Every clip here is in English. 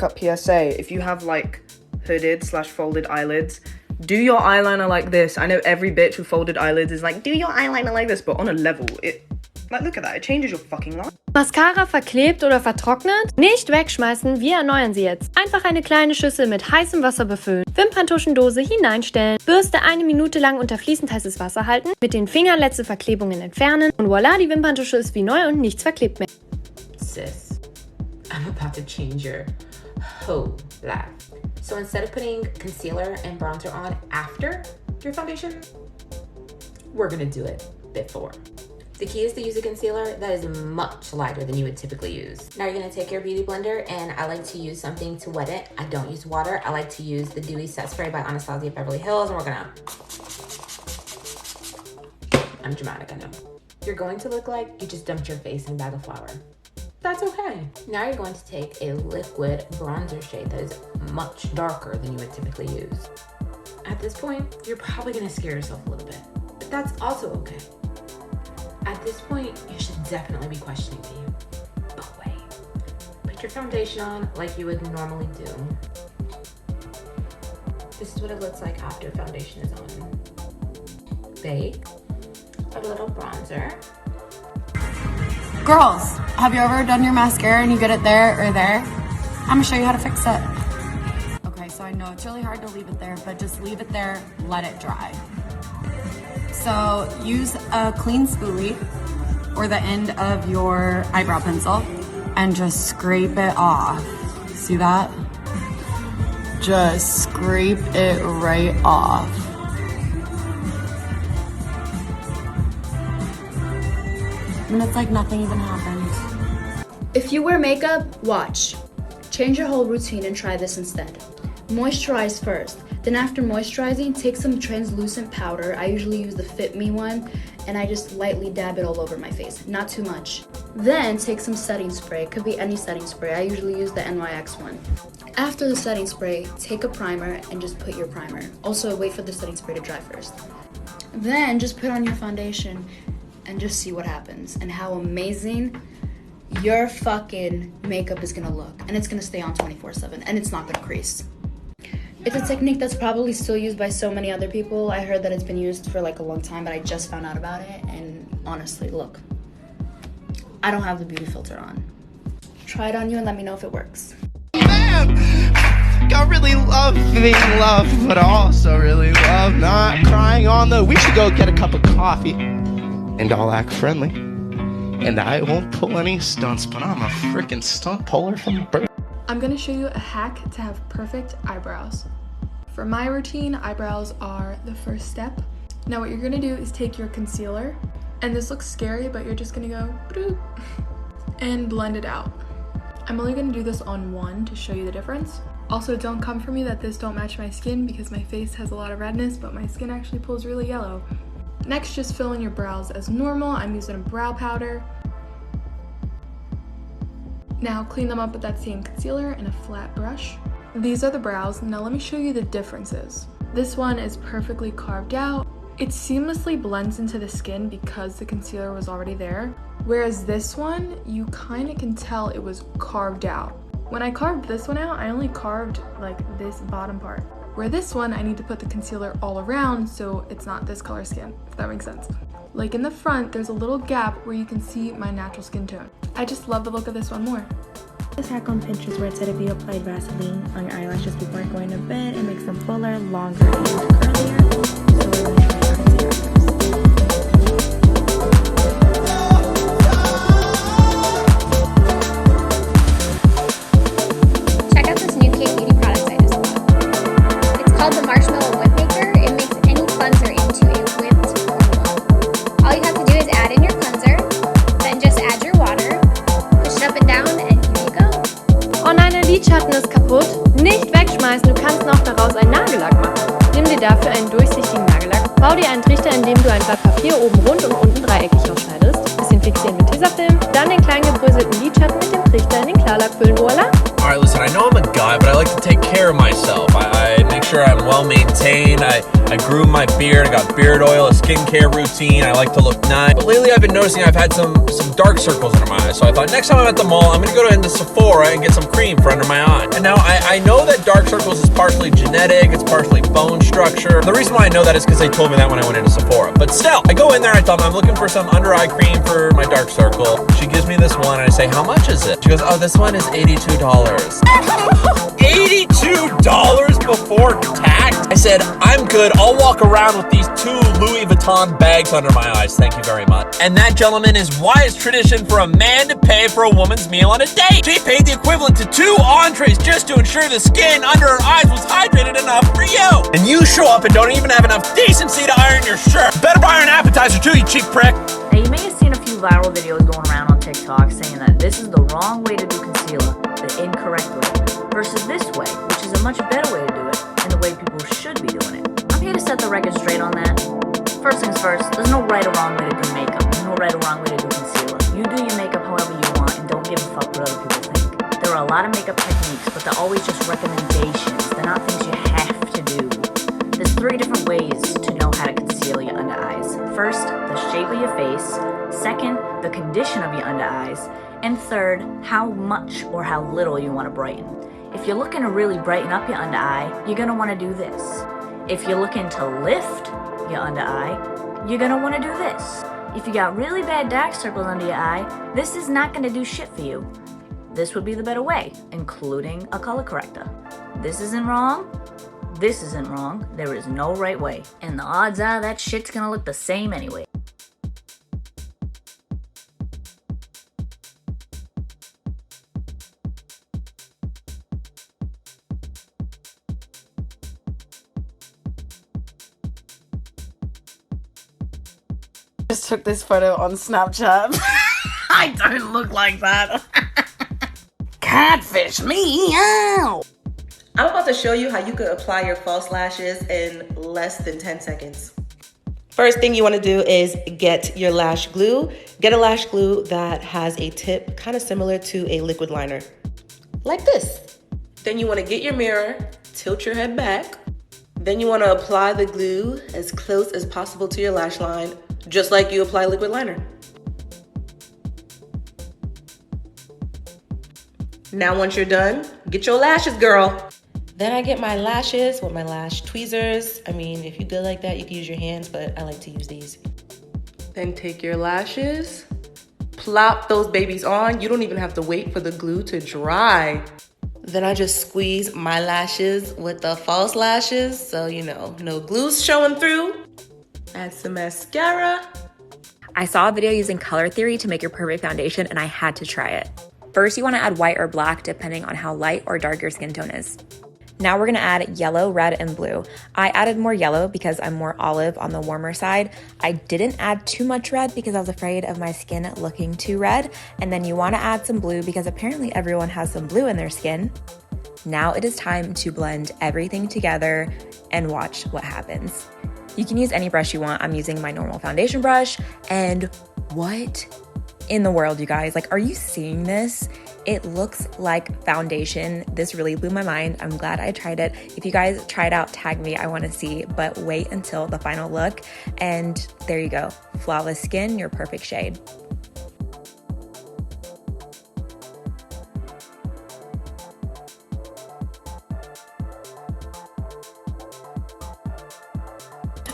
Up PSA, if you have like hooded/folded eyelids, do your eyeliner like this. I know every bitch with folded eyelids is like, do your eyeliner like this, but on a level, like, look at that, it changes your fucking life. Mascara verklebt oder vertrocknet? Nicht wegschmeißen, wir erneuern sie jetzt. Einfach eine kleine Schüssel mit heißem Wasser befüllen, Wimperntuschendose hineinstellen, Bürste 1 Minute lang unter fließend heißes Wasser halten, mit den Fingern letzte Verklebungen entfernen und voila, die Wimperntusche ist wie neu und nichts verklebt mehr. Sis, I'm about to change your whole life. So instead of putting concealer and bronzer on after your foundation, we're gonna do it before. The key is to use a concealer that is much lighter than you would typically use. Now you're gonna take your beauty blender, and I like to use something to wet it. I don't use water. I like to use the Dewy Set Spray by Anastasia Beverly Hills, and we're gonna... I'm dramatic, I know. You're going to look like you just dumped your face in a bag of flour. That's okay. Now you're going to take a liquid bronzer shade that is much darker than you would typically use. At this point, you're probably gonna scare yourself a little bit, but that's also okay. At this point, you should definitely be questioning me. But wait, put your foundation on like you would normally do. This is what it looks like after foundation is on. Bake a little bronzer. Girls, have you ever done your mascara and you get it there or there? I'm gonna show you how to fix it. Okay, so I know it's really hard to leave it there, but just leave it there, let it dry. So use a clean spoolie or the end of your eyebrow pencil and just scrape it off. See that? Just scrape it right off. And it's like nothing even happened. If you wear makeup, watch. Change your whole routine and try this instead. Moisturize first. Then after moisturizing, take some translucent powder. I usually use the Fit Me one, and I just lightly dab it all over my face, not too much. Then take some setting spray. It could be any setting spray. I usually use the NYX one. After the setting spray, take a primer and just put your primer. Also, wait for the setting spray to dry first. Then just put on your foundation and just see what happens and how amazing your fucking makeup is gonna look. And it's gonna stay on 24/7, and it's not gonna crease. It's a technique that's probably still used by so many other people. I heard that it's been used for like a long time, but I just found out about it, and honestly, look, I don't have the beauty filter on. Try it on you and let me know if it works. Man, I really love being loved, but I also really love not crying on the... We should go get a cup of coffee, and I'll act friendly, and I won't pull any stunts, but I'm a freaking stunt puller from birth. I'm gonna show you a hack to have perfect eyebrows. For my routine, eyebrows are the first step. Now what you're gonna do is take your concealer, and this looks scary, but you're just gonna go bloop, and blend it out. I'm only gonna do this on one to show you the difference. Also, don't come for me that this don't match my skin because my face has a lot of redness, but my skin actually pulls really yellow. Next, just fill in your brows as normal. I'm using a brow powder. Now clean them up with that same concealer and a flat brush. These are the brows. Now let me show you the differences. This one is perfectly carved out. It seamlessly blends into the skin because the concealer was already there. Whereas this one, you kind of can tell it was carved out. When I carved this one out, I only carved like this bottom part. Where this one, I need to put the concealer all around so it's not this color skin, if that makes sense. Like in the front, there's a little gap where you can see my natural skin tone. I just love the look of this one more. This hack on Pinterest where it said if you applied Vaseline on your eyelashes before going to bed, it makes them fuller, longer, and curlier. So we're going to try it on together. Check out this new K Beauty product I just bought. It's called the Marshmallow Whip Maker. It makes any cleanser into a whipped formula. All you have to do is add in your cleanser, then just add your water, push it up and down, and here you go. Oh nein, der Lidschatten ist kaputt. Nicht wegschmeißen, du kannst noch daraus einen Nagellack machen. Nimm dir dafür einen durchsichtigen Nagellack, bau dir einen Trichter, in dem du ein Blatt Papier oben rund und unten dreieckig ausschneidest, bisschen fixieren mit Tesafilm, dann den kleinen gebröselten Lidschatten mit dem Trichter in den Klarlack füllen, voila! Alright, listen, I know I'm a guy, but I like to take care of myself. I make sure I'm well maintained. I grew my beard, I got beard oil, a skincare routine. I like to look nice. But lately I've been noticing I've had some dark circles under my eyes. So I thought next time I'm at the mall, I'm gonna go into Sephora and get some cream for under my eye. And now I know that dark circles is partially genetic, it's partially bone structure. The reason why I know that is because they told me that when I went into Sephora. But still, I go in there, I tell them I'm looking for some under eye cream for my dark circle. She gives me this one and I say, how much is it? She goes, oh, this one is $82. $82 before tax? I said, I'm good. I'll walk around with these 2 Louis Vuitton bags under my eyes. Thank you very much. And that, gentlemen, is why it's tradition for a man to pay for a woman's meal on a date. She paid the equivalent to 2 entrees just to ensure the skin under her eyes was hydrated enough for you. And you show up and don't even have enough decency to iron your shirt. Better buy her an appetizer too, you cheap prick. Now, you may have seen a few viral videos going around on TikTok saying that this is the wrong way to do concealer, the incorrect way, versus this way, which is a much better way to do it, and the way people should be doing it. I'm here to set the record straight on that. First things first, there's no right or wrong way to do makeup. There's no right or wrong way to do concealer. You do your makeup however you want and don't give a fuck what other people think. There are a lot of makeup techniques, but they're always just recommendations. They're not things you have to do. There's 3 different ways to know how to conceal your under eyes. First, the shape of your face. Second, the condition of your under eyes. And third, how much or how little you want to brighten. If you're looking to really brighten up your under eye, you're going to want to do this. If you're looking to lift your under eye, you're going to want to do this. If you got really bad dark circles under your eye, this is not going to do shit for you. This would be the better way, including a color corrector. This isn't wrong. This isn't wrong. There is no right way. And the odds are that shit's going to look the same anyway. Just took this photo on Snapchat. I don't look like that. Catfish me, ow! I'm about to show you how you could apply your false lashes in less than 10 seconds. First thing you want to do is get your lash glue. Get a lash glue that has a tip kind of similar to a liquid liner, like this. Then you want to get your mirror, tilt your head back. Then you want to apply the glue as close as possible to your lash line, just like you apply liquid liner. Now once you're done, get your lashes, girl. Then I get my lashes with my lash tweezers. I mean, if you're good like that, you can use your hands, but I like to use these. Then take your lashes, plop those babies on. You don't even have to wait for the glue to dry. Then I just squeeze my lashes with the false lashes, so you know, no glue's showing through. Add some mascara. I saw a video using color theory to make your perfect foundation and I had to try it. First, you want to add white or black depending on how light or dark your skin tone is. Now we're going to add yellow, red, and blue. I added more yellow because I'm more olive on the warmer side. I didn't add too much red because I was afraid of my skin looking too red. And then you want to add some blue because apparently everyone has some blue in their skin. Now it is time to blend everything together and watch what happens. You can use any brush you want. I'm using my normal foundation brush. And what in the world, you guys? Like, are you seeing this? It looks like foundation. This really blew my mind. I'm glad I tried it. If you guys try it out, tag me. I want to see, but wait until the final look. And there you go. Flawless skin, your perfect shade.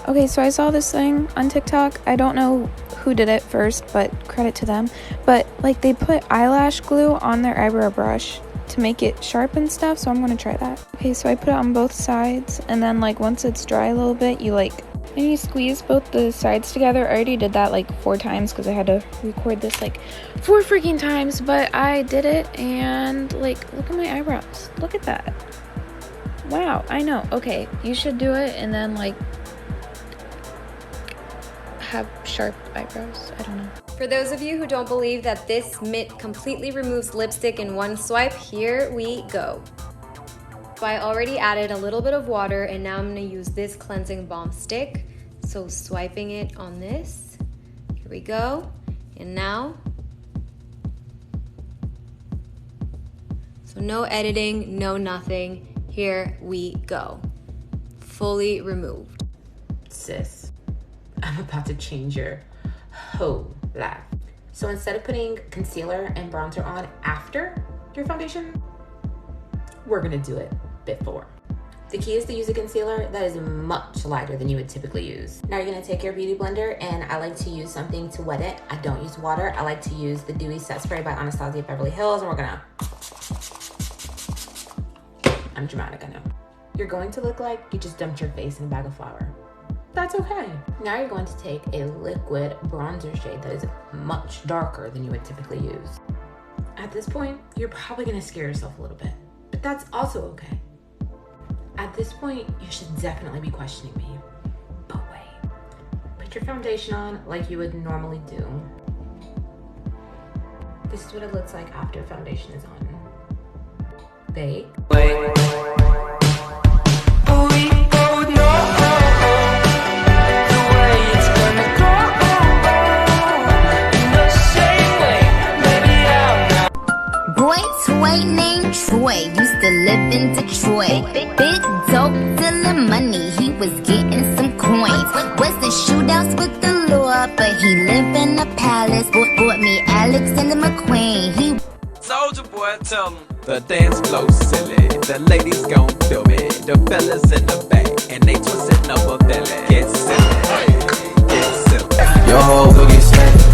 Okay, so I saw this thing on TikTok. I don't know who did it first, but credit to them. But like, they put eyelash glue on their eyebrow brush to make it sharp and stuff, so I'm gonna try that. Okay, so I put it on both sides, and then like once it's dry a little bit, you squeeze both the sides together. I already did that like 4 times because I had to record this like 4 freaking times, but I did it, and like, look at my eyebrows. Look at that. Wow, I know. Okay, you should do it, and then like have sharp eyebrows. I don't know. For those of you who don't believe that this mitt completely removes lipstick in one swipe, here we go. So I already added a little bit of water, and now I'm gonna use this cleansing balm stick. So swiping it on this, here we go. And now, so no editing, no nothing, here we go. fully removed. Sis, I'm about to change your whole life. So instead of putting concealer and bronzer on after your foundation, we're gonna do it before. The key is to use a concealer that is much lighter than you would typically use. Now you're gonna take your beauty blender, and I like to use something to wet it. I don't use water. I like to use the Dewy Set Spray by Anastasia Beverly Hills, and we're gonna... I'm dramatic, I know. You're going to look like you just dumped your face in a bag of flour. That's okay. Now you're going to take a liquid bronzer shade that is much darker than you would typically use. At this point, you're probably gonna scare yourself a little bit, but that's also okay. At this point, you should definitely be questioning me. But wait, put your foundation on like you would normally do. This is what it looks like after foundation is on. Bake. Boy named Troy used to live in Detroit. Big dope dealing money, he was getting some coins. Wasn't shootouts with the law, but he lived in a palace. Bought me Alexander McQueen. He Soldier boy, tell him the dance flow silly. The ladies gon' feel me. The fellas in the back, and they twisting up a belly. Get silly, get silly. Your whole boogie set.